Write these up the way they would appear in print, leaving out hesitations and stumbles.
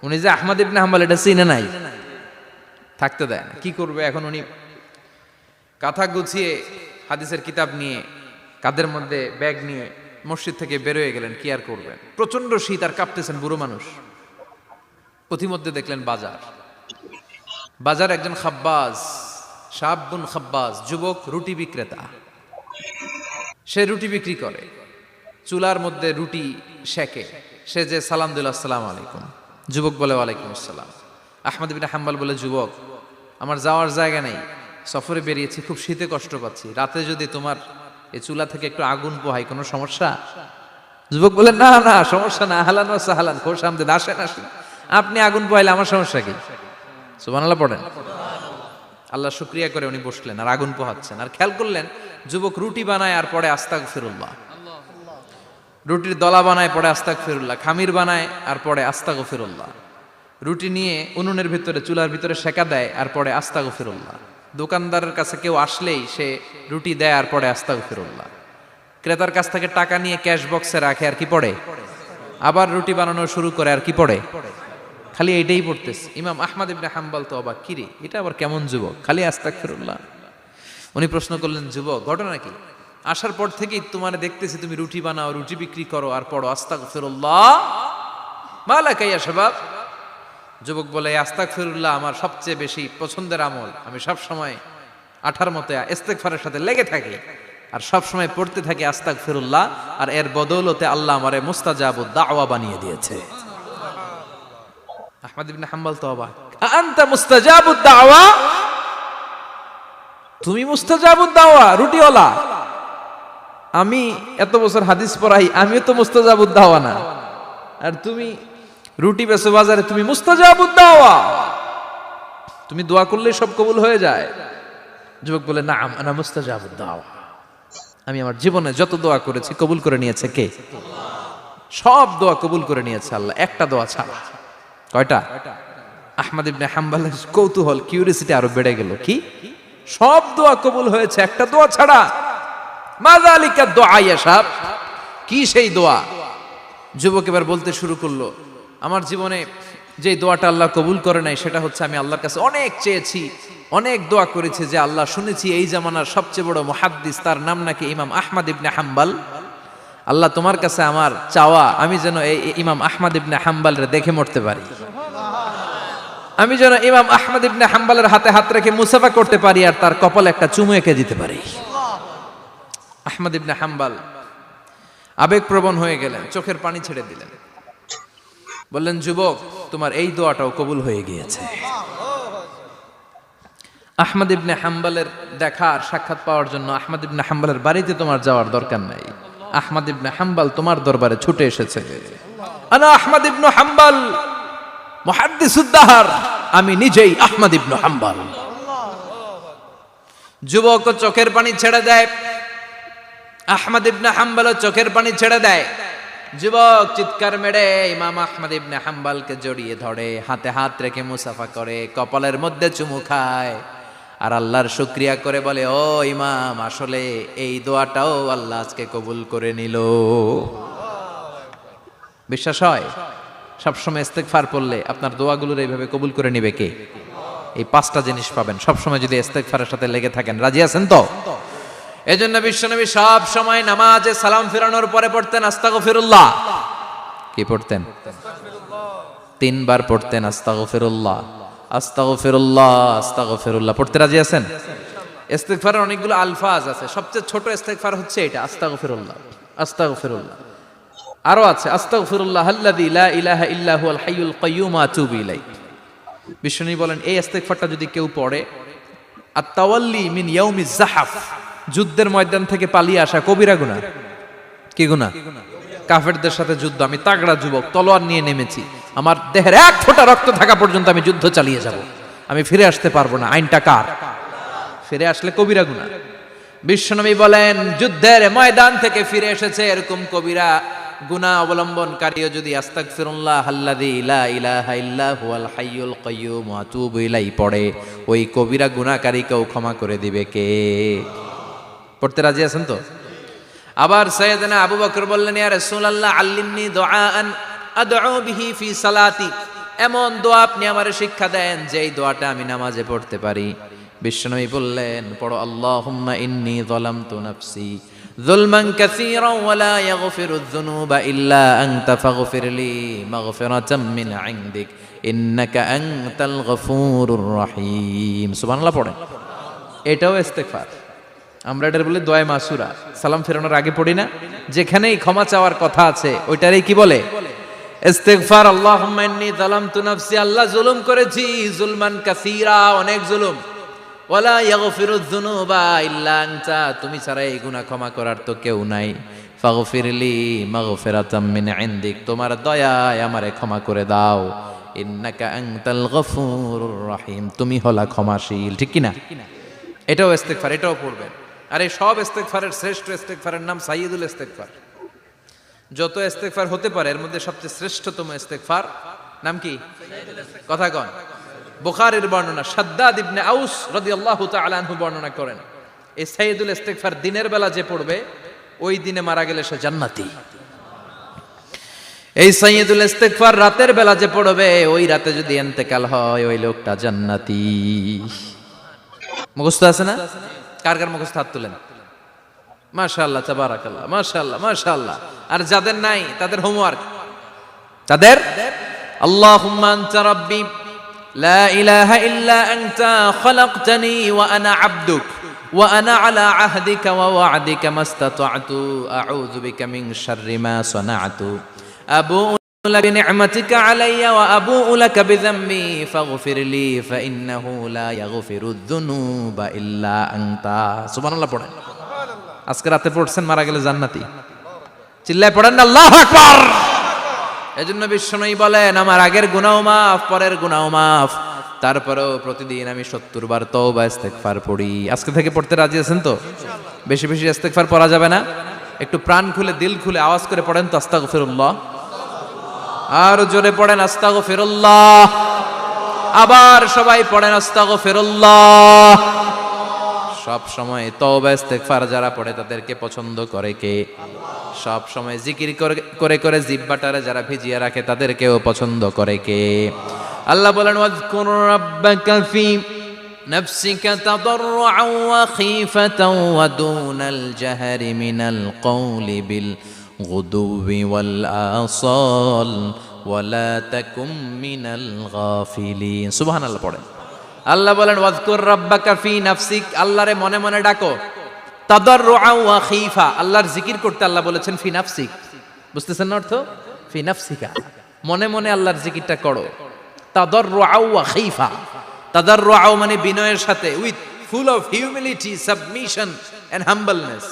উনি যে আহমদ ইবনে হাম্বল এটা চিনে নাই, থাকতে দেয় না। কি করবে এখন? উনি কাঁথা গুছিয়ে হাদিসের কিতাব নিয়ে কাঁধের মধ্যে ব্যাগ নিয়ে মসজিদ থেকে বেরোয় গেলেন। কি আর করবেন, প্রচন্ড শীত আর কাঁপতেছেন, বুড়ো মানুষ। পথিমধ্যে দেখলেন বাজার একজন খাব্বাজ, শাবুন খাব্বাজ, যুবক রুটি বিক্রেতা। সে রুটি বিক্রি করে, চুলার মধ্যে রুটি সেকে। সে যে সালাম দিল, আসসালামু আলাইকুম। যুবক বলে ওয়ালাইকুম আসসালাম। আহমদ ইবনে হাম্বল বলে, যুবক আমার যাওয়ার জায়গা নেই, সফরে বেরিয়েছি, খুব শীতে কষ্ট পাচ্ছি, রাতে যদি তোমার এই চুলা থেকে একটু আগুন পোহাই কোনো সমস্যা? যুবক বলে, না না সমস্যা না, আহলান ওয়া সাহলান, খোশ আমদেদ, আসেন আসেন, আপনি আগুন পোহাইলে আমার সমস্যা কি? সুবহানাল্লাহ পড়েন। আল্লাহ শুকরিয়া করে উনি বসলেন আর আগুন পোহাচ্ছেন। আর খেয়াল করলেন যুবক রুটি বানায় আর পরে আস্তাগফিরুল্লাহ, রুটির দলা বানায় পরে আস্তাগফিরুল্লাহ, খামির বানায় আর পরে আস্তাগফিরুল্লাহ, রুটি নিয়ে উনুনের ভিতরে চুলার ভিতরে সেকা দেয় আর পরে আস্তাগফিরুল্লাহ। দোকানদারের কাছে কেউ আসলেই সে রুটি দেয় আর পরে আস্তাগফিরুল্লাহ। ক্রেতার কাছ থেকে টাকা নিয়ে ক্যাশ বক্সে রাখে আর কি পড়ে? আবার রুটি বানানো শুরু করে আর কি পড়ে? খালি এইটাই পড়তেছে। ইমাম আহমদ ইবনে হাম্বল তো অবাক, কিরে এটা আবার কেমন যুবক, খালি আস্তাগফিরুল্লাহ। উনি প্রশ্ন করলেন, যুবক ঘটনা কি? আসার পর থেকেই তোমার দেখতেছি তুমি রুটি বানাও, রুটি বিক্রি করো আর পড়ো আস্তাগফিরুল্লাহ, মালাকা ইয়া শাবাব। যুবক বলে, আস্তাগফিরুল্লাহ আমার সবচেয়ে বেশি পছন্দের আমল, আমি সব সময় আঠার মতো ইস্তেগফারের সাথে লেগে থাকি আর সব সময় পড়তে থাকি আস্তাগফিরুল্লাহ, আর এর বদৌলতে আল্লাহ আমারে মুস্তাজাবুদ দাওয়া বানিয়ে দিয়েছে। আহমদ ইবনে হাম্বল তো অবাক, আনতা মুস্তাজাবুদ দাওয়া, তুমি মুস্তাজাবুদ দাওয়া রুটিওয়ালা? আমি এত বছর হাদিস পড়াই, আমিও তো মুস্তাজাবুদ দাওয়া না, আর তুমি রুটি বেচো বাজারে, তুমি মুস্তাজাবুদ দাওয়া, তুমি দোয়া করলে সব কবুল হয়ে যায়? যুবক বলে, না আনা মুস্তাজাবুদ দাওয়া, আমি আমার জীবনে যত দোয়া করেছি কবুল করে নিয়েছে কে? সব দোয়া কবুল করে নিয়েছে আল্লাহ, একটা দোয়া ছাড়া। কয়টা? আহমদ ইবনে হাম্বলের কৌতূহল, কিউরিসিটি আরো বেড়ে গেল। কি? সব দোয়া কবুল হয়েছে, একটা দোয়া ছাড়া। মাযালিকা দুআ ইয়া শাব, কি সেই দোয়া? যুবক এবার বলতে শুরু করলো, আমার জীবনে যে দোয়াটা আল্লাহ কবুল করে নাই সেটা হচ্ছে, আমি আল্লাহর কাছে অনেক চেয়েছি, অনেক দোয়া করেছি যে আল্লাহ, শুনেছি এই জামানার সবচেয়ে বড় মুহাদ্দিস, তার নাম নাকি ইমাম আহমদ ইবনে হাম্বল। আল্লাহ তোমার কাছে আমার চাওয়া, আমি যেন এই ইমাম আহমদ ইবনে হাম্বলরে দেখে মরতে পারি, আমি যেন ইমাম আহমদ ইবনে হাম্বলের হাতে হাত রেখে মুসাফা করতে পারি আর তার কপালে একটা চুমু এঁকে দিতে পারি। আহমদ ইবনে হাম্বল আবেগপ্রবণ হয়ে গেলেন, চোখের পানি ছেড়ে দিলেন, বললেন, যুবক তোমার এই দোয়াটাও কবুল হয়ে গিয়েছে। আহমদ ইবনে হাম্বলের দেখার সাক্ষাৎ পাওয়ার জন্য আহমদ ইবনে হাম্বলের বাড়িতে তোমার যাওয়ার দরকার নাই, আহমদ ইবনে হাম্বল তোমার দরবারে ছুটে এসেছে। আনা আহমদ ইবনে হাম্বল মুহাদ্দিসুদ দাহর, আমি নিজেই আহমদ ইবনে হাম্বল। যুবক চোখের পানি ছেড়ে দেয়, আহমদ ইবনে হাম্বল চোখের পানি ছেড়ে দেয়। যুবক চিৎকার মেরে ইমাম আহমদ ইবনে হাম্বলকে জড়িয়ে ধরে, হাতে হাত রেখে মুসাফা করে, কপালের মধ্যে চুমু খায় আর আল্লাহর শুকরিয়া করে বলে, ও ইমাম, আসলে এই দোয়াটাও আল্লাহ আজকে কবুল করে নিল। বিশ্বাস হয়? সবসময় ইস্তেগফার পড়লে আপনার দোয়াগুলোর এইভাবে কবুল করে নিবে কে? এই পাঁচটা জিনিস পাবেন সবসময় যদি ইস্তেগফারের সাথে লেগে থাকেন। রাজি আছেন তো? এজন্য বিশ্বনবী সব সময় নামাজে সালাম ফিরানোর পরে পড়তেন আস্তাগফিরুল্লাহ। কি পড়তেন? 3 বার পড়তেন আস্তাগফিরুল্লাহ, আস্তাগফিরুল্লাহ, আস্তাগফিরুল্লাহ। পড়তে রাজি আছেন? ইস্তেগফারের অনেকগুলো আলফাজ আছে, সবচেয়ে ছোট ইস্তেগফার হচ্ছে এটা, আস্তাগফিরুল্লাহ, আস্তাগফিরুল্লাহ। আরো আছে আস্তাগফিরুল্লাহ আল্লাযী লা ইলাহা ইল্লা হুয়াল হাইয়ুল কাইয়্যুম ওয়া আতুবু ইলাইহি। বিশ্বনবী বলেন, এই ইস্তেগফারটা যদি কেউ পড়ে, আত-তাওয়াল্লি মিন ইয়াউমিজ যাহাফ, যুদ্ধের ময়দান থেকে পালিয়ে আসা কবিরা গুনাহ। কি গুনাহ? কাফেরদের সাথে যুদ্ধ, আমি তাগড়া যুবক, তলোয়ার নিয়ে নেমেছি, আমার দেহের এক ফোঁটা রক্ত থাকা পর্যন্ত আমি যুদ্ধ চালিয়ে যাব, আমি ফিরে আসতে পারবো না, আইনটা কার? ফিরে আসলে কবিরা গুনাহ। বিশ্বনবী বলেন, যুদ্ধের ময়দান থেকে ফিরে এসেছে এরকম কবিরা গুনাহ অবলম্বনকারীও যদি আস্তাগফিরুল্লাহ আল্লাযী লা ইলাহা ইল্লা হুয়াল হাইয়ুল কাইয়্যুম ওয়া আতুবু ইলাইহি পড়ে, ওই কবিরা গুনাহকারীকেও ক্ষমা করে দিবে কে? পড়তে রাজি আছেন তো? আবার সাইয়েদনা আবু বকর বললেন, ইয়া রাসূলুল্লাহ আল্লিমনি দুআআন আদউ বিহি ফি সালাতি, এমন দোয়া আপনি আমারে শিক্ষা দেন যেই দোয়াটা আমি নামাজে পড়তে পারি। বিশ্বনবী বললেন, পড়ো আল্লাহুম্মা ইন্নী যালামতু নাফসি যুলমান কাসীরান ওয়া লা ইয়াগফিরুয যুনুবা ইল্লা আনতা ফাগফিরলি মাগফিরাতাম মিন ইনদিক ইন্নাকা আনতাল গফুরুর রহিম। সুবহানাল্লাহ পড়েন। এটাও ইস্তেগফার। আমরা এটার বলে দোয়া মাসুরা, সালাম ফেরানোর আগে পড়ি না? যেখানেই ক্ষমা চাওয়ার কথা আছে ওইটারই কি বলে? ইস্তেগফার। আল্লাহুম্মা ইন্নী যালামতু নাফসি, আল্লাহ জুলুম করেছি, যুলমান কাসীরা, অনেক জুলুম। ওয়ালা ইয়াগফিরুয যুনুবা ইল্লা আনতা, তুমি ছাড়া এই গুনাহ ক্ষমা করার তো কেউ নাই। ফাগফিরলি মাগফিরাতাম মিন ইনদিক, তোমার দয়ায় আমারে ক্ষমা করে দাও। ইন্নাকা আনতাল গফুরুর রহিম, তুমি হলা ক্ষমাশীল। ঠিক কি না? এটাও ইস্তেগফার, এটাও পড়বেন। আর এই সব ইস্তেগফারের শ্রেষ্ঠ ইস্তেগফারের নাম সাইয়্যিদুল ইস্তেগফার। যত ইস্তেগফার হতে পারে এর মধ্যে সবচেয়ে শ্রেষ্ঠতম ইস্তেগফার নাম কি? কথা কন। বুখারীর বর্ণনা, শাদ্দাদ ইবনে আউস রাদিয়াল্লাহু তাআলা আনহু বর্ণনা করেন, এই সাইয়্যিদুল ইস্তেগফার দিনের বেলা যে পড়বে ওই দিনে মারা গেলে সে জান্নাতি। এই সাইয়্যিদুল ইস্তেগফার রাতের বেলা যে পড়বে ওই রাতে যদি ইন্তেকাল হয় ওই লোকটা জান্নাতি। মুখস্থ আছে না? কার কার মুখস্থ হাত তুলেন। মাশাআল্লাহ, তাবারাকাল্লাহ, মাশাআল্লাহ, মাশাআল্লাহ। আর যাদের নাই তাদের হোমওয়ার্ক, তাদের আল্লাহুম্মা আনতা রাব্বি লা ইলাহা ইল্লা আনতা খালাকতানি ওয়া আনা আবদুক ওয়া আনা আলা আহদিকা ওয়া ওয়া'দিকা মাস্তাতা'তু আউযু বিকা মিন শাররি মা সানা'তু আবু'ু লাকা বিনি'মাতিকা আলাইয়া ওয়া আবু'ু লাকা বিযামবি ফাগফিরলি ফাইন্নাহু লা ইয়াগফিরুয যুনুবা ইল্লা আনতা। সুবহানাল্লাহ পড়েন। আজকে রাতে পড়ছেন, মারা গেলে জান্নাতি। চিল্লায় পড়েন না আল্লাহু আকবার। এজন্য বিশ্বনবী বলেন, আমার আগের গুনাহ মাফ, পরের গুনাহ মাফ, তারপরেও প্রতিদিন আমি 70 বার তওবা ইস্তেগফার পড়ি। আজকে থেকে পড়তে রাজি আছেন তো? বেশি বেশি ইস্তেগফার পড়া যাবে না? একটু প্রাণ খুলে দিল খুলে আওয়াজ করে পড়েন তো আস্তাগফিরুল্লাহ। আর জোরে পড়েন আস্তাগফিরুল্লাহ। আবার সবাই পড়েন আস্তাগফিরুল্লাহ। সব সময় তওবা ইস্তেগফার যারা পড়ে তাদেরকে পছন্দ করে কে? সব সময় জিকির করে করে জিহ্বাটারে যারা ভিজিয়ে রাখে তাদেরকেও পছন্দ করে কে? আল্লাহ বলেন, ওয়াযকুর রাব্বাকা ফি নাফসিকা তাদাররুআন ওয়া খীফাতান ওয়া দুনাল জাহরি মিনাল কওলি বিল গুদুবি ওয়াল আসাল ওয়া লা তাকুম মিনাল গাফিলিন। সুবহানাল্লাহ পড়েন। আল্লাহ বলেন, ওয়াযকুর রাব্বাকা ফি নাফসিক, আল্লাহরে মনে মনে ডাকো। তাদাররুআন ওয়া খীফা, আল্লাহর জিকির করতে আল্লাহ বলেছেন ফি নাফসিক। বুঝতেছেন না অর্থ? ফি নাফসিকা, মনে মনে আল্লাহর জিকিরটা করো। তাদাররুআন ওয়া খীফা, তাদাররুআ মানে বিনয়ের সাথে, with full of humility, submission and humbleness.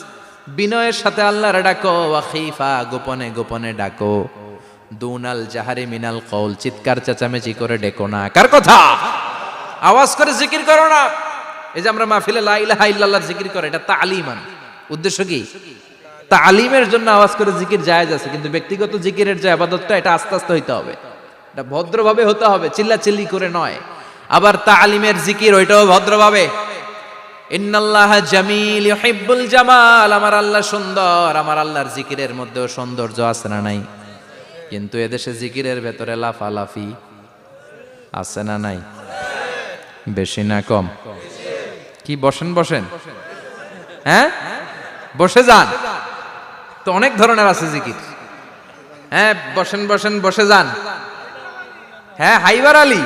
বিনয়ের সাথে আল্লাহরে ডাকো। ওয়া খীফা, গোপনে গোপনে ডাকো। দুনাল জাহারি মিনাল কওল, চিৎকার চেঁচামেচি করে ডেকো না। কার কথা? আওয়াজ করে জিকির করো না। এই যে আমরা মাহফিলে লা ইলাহা ইল্লাল্লাহর জিকির করে, এটা তালিমান। উদ্দেশ্য কি? তালিমের জন্য আওয়াজ করে জিকির জায়েজ আছে, কিন্তু ব্যক্তিগত জিকিরের যে ইবাদতটা এটা আস্তে আস্তে হইতে হবে, এটা ভদ্রভাবে হতে হবে, চিল্লাচিল্লি করে নয়। আবার তালিমের জিকির ওইটাও ভদ্রভাবে। ইন্নাল্লাহা জামিল ইউহিব্বুল জামাল, আমার আল্লাহ সুন্দর, আমার আল্লাহর জিকিরের মধ্যেও সৌন্দর্য আছে না নাই? কিন্তু এদেশে জিকিরের ভেতরে লাফালাফি আছে না নাই? বেশি না কম? কি বসেন বসেন, হ্যাঁ বসে যান তো, অনেক ধরনের আছে জিকির। হ্যাঁ বসেন বসেন, বসে যান। হ্যাঁ হাইবার আলী,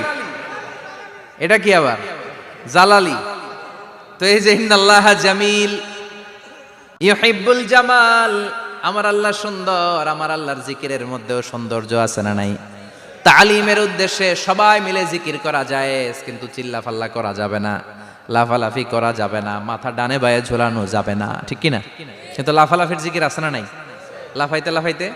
এটা কি আবার জালালি? তো এই যে ইন্নাল্লাহা জামিল ইউহিব্বুল জামাল, আমার আল্লাহ সুন্দর, আমার আল্লাহর জিকিরের মধ্যেও সৌন্দর্য আছে না নাই? তালিমের উদ্দেশ্যে সবাই মিলে জিকির করা যায়, কিন্তু চিল্লাফাল্লা করা যাবে না, লাফালাফি করা যাবে না, মাথা ডানে বায়ে ঝোলানো যাবে না। ঠিক কিনা? কিন্তু লাফালাফির জিকির আছে না নাই? লাফাইতে লাফাইতে